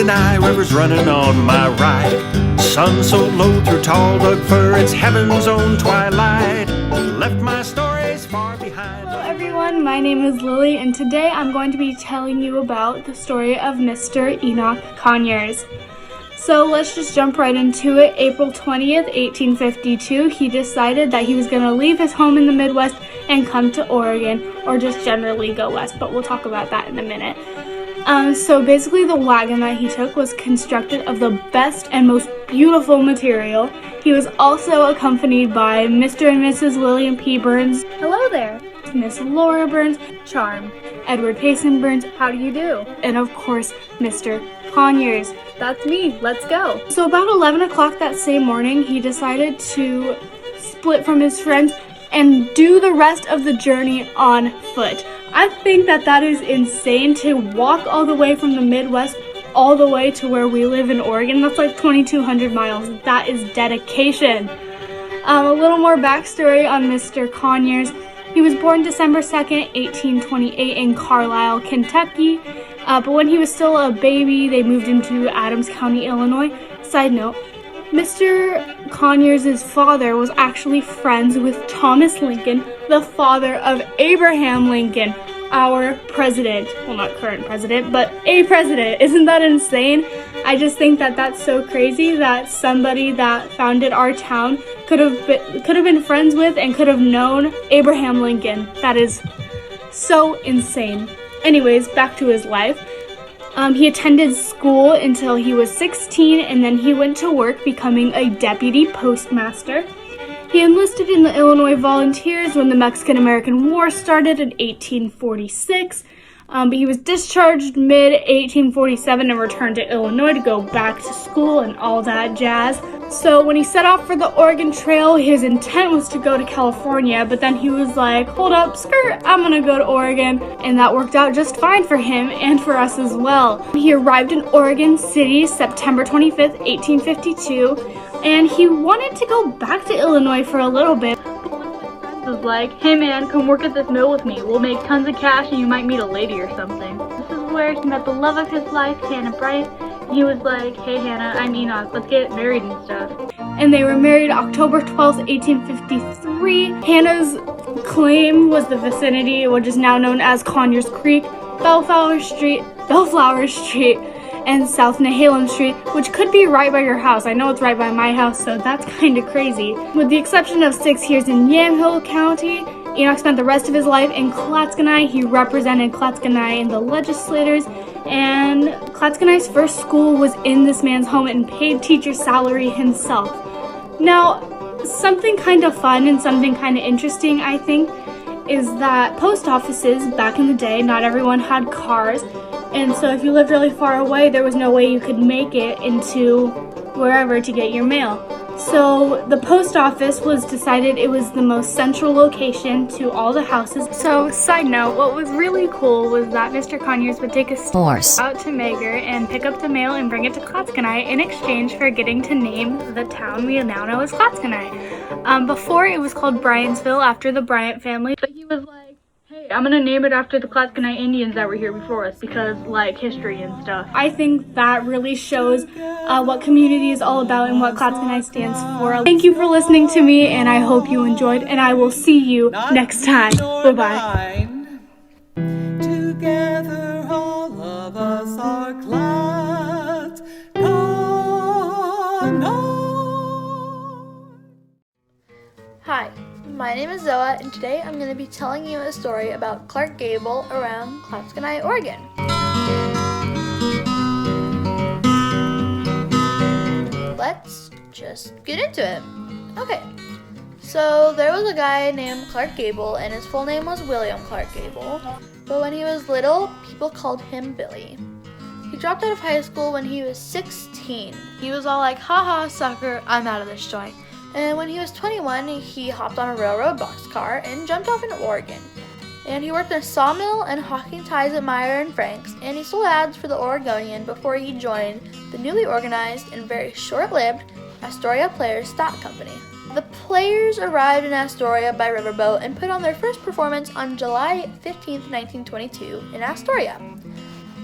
Clatskanie, rivers running on my right. Sun so low through tall Doug fir, it's heaven's own twilight. Left my stories far behind. Hello everyone, my name is Lily, and today I'm going to be telling you about the story of Mr. Enoch Conyers. So let's just jump right into it. April 20th, 1852, he decided that he was going to leave his home in the Midwest and come to Oregon, or just generally go west, but we'll talk about that in a minute. So basically the wagon that he took was constructed of the best and most beautiful material. He was also accompanied by Mr. and Mrs. William P. Burns. Hello there. Miss Laura Burns, Charm. Edward Payson Burns, how do you do? And of course, Mr. Conyers. That's me. Let's go. So about 11 o'clock that same morning, he decided to split from his friends and do the rest of the journey on foot. I think that is insane, to walk all the way from the Midwest all the way to where we live in Oregon. That's like 2,200 miles. That is dedication. A little more backstory on Mr. Conyers. He was born December 2nd, 1828 in Carlisle, Kentucky. But when he was still a baby, they moved him to Adams County, Illinois. Side note, Mr. Conyers' father was actually friends with Thomas Lincoln, the father of Abraham Lincoln, our president. Well, not current president, but a president. Isn't that insane? I just think that that's so crazy that somebody that founded our town could have been friends with and could have known Abraham Lincoln. That is so insane. Anyways, back to his life. He attended school until he was 16, and then he went to work becoming a deputy postmaster. He enlisted in the Illinois Volunteers when the Mexican-American War started in 1846, but he was discharged mid-1847 and returned to Illinois to go back to school and all that jazz. So when he set off for the Oregon Trail, his intent was to go to California, but then he was like, hold up, skirt, I'm gonna go to Oregon, and that worked out just fine for him and for us as well. He arrived in Oregon City September 25th, 1852, and he wanted to go back to Illinois for a little bit. Was like, hey man, come work at this mill with me. We'll make tons of cash and you might meet a lady or something. This is where he met the love of his life, Hannah Bryce. He was like, hey Hannah, I'm Enoch, let's get married and stuff. And they were married October 12th, 1853. Hannah's claim was the vicinity, which is now known as Conyers Creek, Bellflower Street, and South Nehalem Street, which could be right by your house. I know it's right by my house, so that's kind of crazy. With the exception of 6 years in Yamhill County, Enoch spent the rest of his life in Clatskanie. He represented Clatskanie in the legislators, and Clatskanie's first school was in this man's home and paid teacher salary himself. Now, something kind of fun and something kind of interesting, I think, is that post offices back in the day, not everyone had cars, and so if you lived really far away, there was no way you could make it into wherever to get your mail. So the post office was decided it was the most central location to all the houses. So side note, what was really cool was that Mr. Conyers would take a horse out to Meagher and pick up the mail and bring it to Clatskanie in exchange for getting to name the town we now know as Clatskanie. Before it was called Bryansville after the Bryant family, but he was like, hey, I'm gonna name it after the Clatskanie Indians that were here before us because, like, history and stuff. I think that really shows what community is all about and what Clatskanie stands for. Thank you for listening to me, and I hope you enjoyed, and I will see you next time. Bye-bye. Together all of us are Clatskanie. Hi, my name is Zoa, and today I'm going to be telling you a story about Clark Gable around Clatskanie, Oregon. Let's just get into it. Okay, so there was a guy named Clark Gable, and his full name was William Clark Gable, but when he was little, people called him Billy. He dropped out of high school when he was 16. He was all like, haha, sucker, I'm out of this joint. And when he was 21, he hopped on a railroad boxcar and jumped off into Oregon. And he worked in a sawmill and hawking ties at Meyer and Frank's, and he sold ads for the Oregonian before he joined the newly organized and very short-lived Astoria Players Stock Company. The Players arrived in Astoria by riverboat and put on their first performance on July 15, 1922 in Astoria.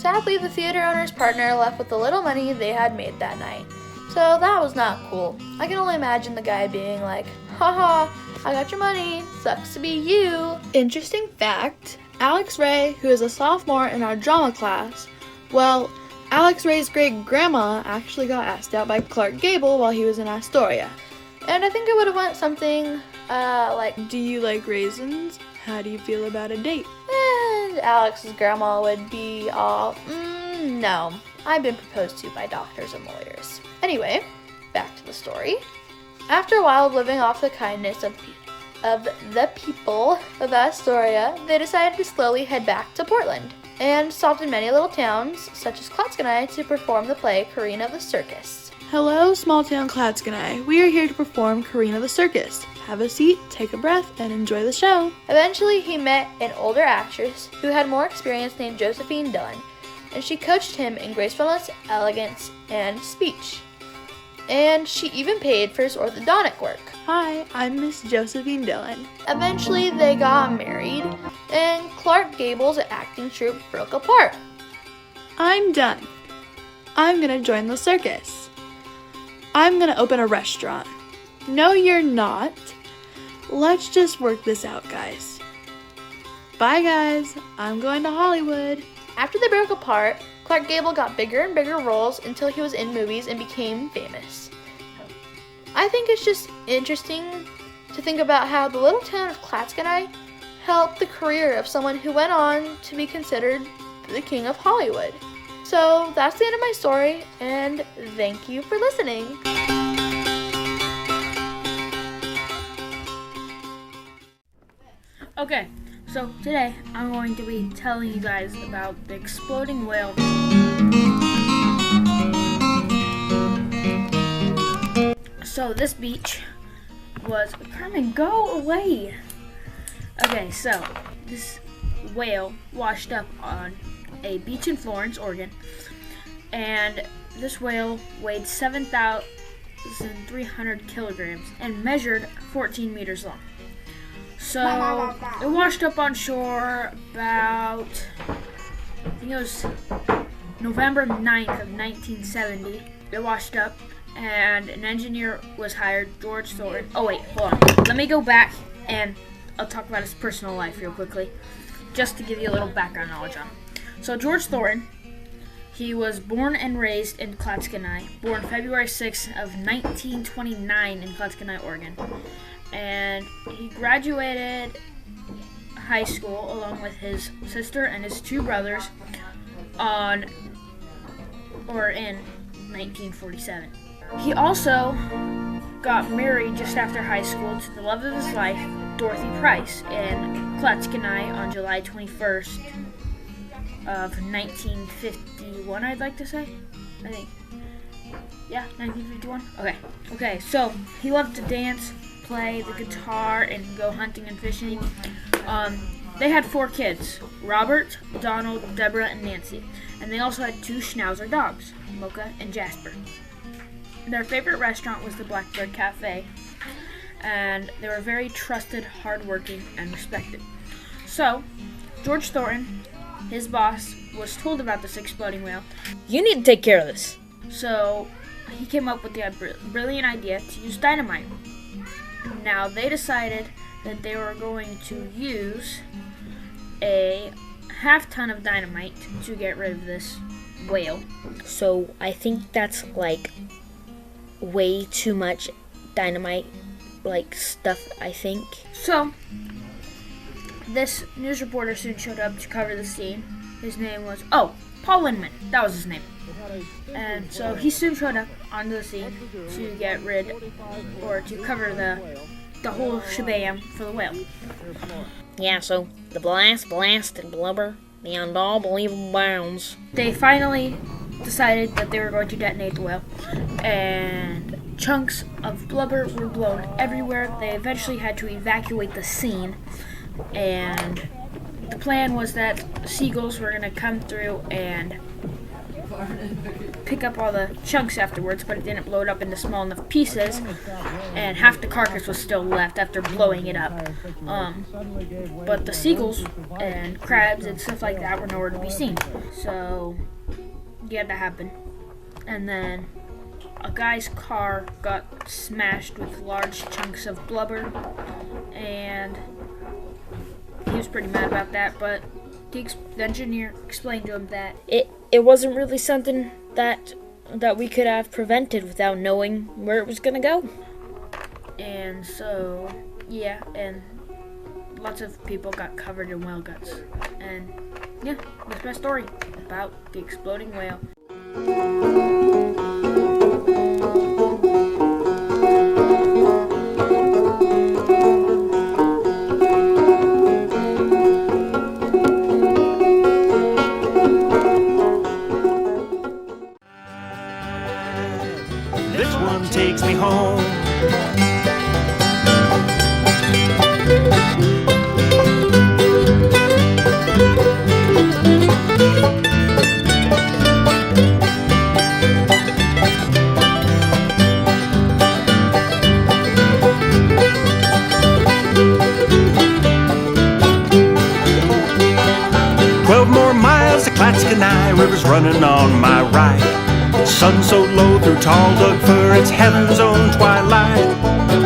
Sadly, the theater owner's partner left with the little money they had made that night. So that was not cool. I can only imagine the guy being like, haha, I got your money, sucks to be you. Interesting fact, Alex Ray, who is a sophomore in our drama class, well, Alex Ray's great-grandma actually got asked out by Clark Gable while he was in Astoria. And I think it would have went something like, do you like raisins? How do you feel about a date? And Alex's grandma would be all, no, I've been proposed to by doctors and lawyers. Anyway, back to the story. After a while of living off the kindness of the people of Astoria, they decided to slowly head back to Portland and stopped in many little towns, such as Clatskanie, to perform the play Karina the Circus. Hello, small town Clatskanie. We are here to perform Karina the Circus. Have a seat, take a breath, and enjoy the show. Eventually, he met an older actress who had more experience named Josephine Dillon, and she coached him in gracefulness, elegance, and speech. And she even paid for his orthodontic work. Hi, I'm Miss Josephine Dillon. Eventually, they got married, and Clark Gable's acting troupe broke apart. I'm done. I'm gonna join the circus. I'm gonna open a restaurant. No, you're not. Let's just work this out, guys. Bye, guys. I'm going to Hollywood. After they broke apart, Clark Gable got bigger and bigger roles until he was in movies and became famous. I think it's just interesting to think about how the little town of Clatskanie helped the career of someone who went on to be considered the king of Hollywood. So that's the end of my story, and thank you for listening. Okay, so today I'm going to be telling you guys about the exploding whale. So this beach was, Carmen, go away. Okay, so this whale washed up on a beach in Florence, Oregon, and this whale weighed 7,300 kilograms and measured 14 meters long. So it washed up on shore about, I think it was November 9th of 1970. It washed up and an engineer was hired, George Thornton. Oh wait, hold on. Let me go back and I'll talk about his personal life real quickly, just to give you a little background knowledge on him. So George Thornton, he was born and raised in Clatskanie, born February 6th of 1929 in Clatskanie, Oregon. And he graduated high school along with his sister and his two brothers in 1947. He also got married just after high school to the love of his life, Dorothy Price, in Clatskanie on July 21st of 1951, I'd like to say. I think. Yeah, 1951? Okay, so he loved to dance, play the guitar, and go hunting and fishing. They had 4 kids, Robert, Donald, Deborah, and Nancy. And they also had 2 Schnauzer dogs, Mocha and Jasper. Their favorite restaurant was the Blackbird Cafe, and they were very trusted, hardworking, and respected. So, George Thornton, his boss, was told about this exploding whale. You need to take care of this. So, he came up with the brilliant idea to use dynamite. Now, they decided that they were going to use a half-ton of dynamite to get rid of this whale. So I think that's like way too much dynamite like stuff, I think. So, this news reporter soon showed up to cover the scene. His name was, Paul Lindman. That was his name. And so he soon showed up onto the scene to get rid, or to cover the whole shebang for the whale. Yeah, so the blast, and blubber beyond all believable bounds. They finally decided that they were going to detonate the whale, and chunks of blubber were blown everywhere. They eventually had to evacuate the scene, and the plan was that seagulls were going to come through and pick up all the chunks afterwards, but it didn't blow it up into small enough pieces, and half the carcass was still left after blowing it up. But the seagulls and crabs and stuff like that were nowhere to be seen. So, yeah, that happened. And then a guy's car got smashed with large chunks of blubber, and he was pretty mad about that, but the engineer explained to him that It wasn't really something that we could have prevented without knowing where it was gonna go. and so, yeah, and lots of people got covered in whale guts. And yeah, that's my story about the exploding whale. This one takes me home. More miles to Clatskanie, river's running on my right. Sun so low through tall Doug fir, it's heaven's own twilight.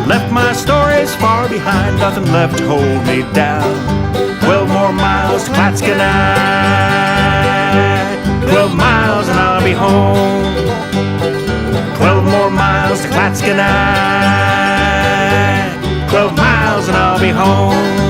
Left my stories far behind, nothing left to hold me down. 12 more miles to Clatskanie, 12 miles and I'll be home. 12 more miles to Clatskanie, 12 miles and I'll be home.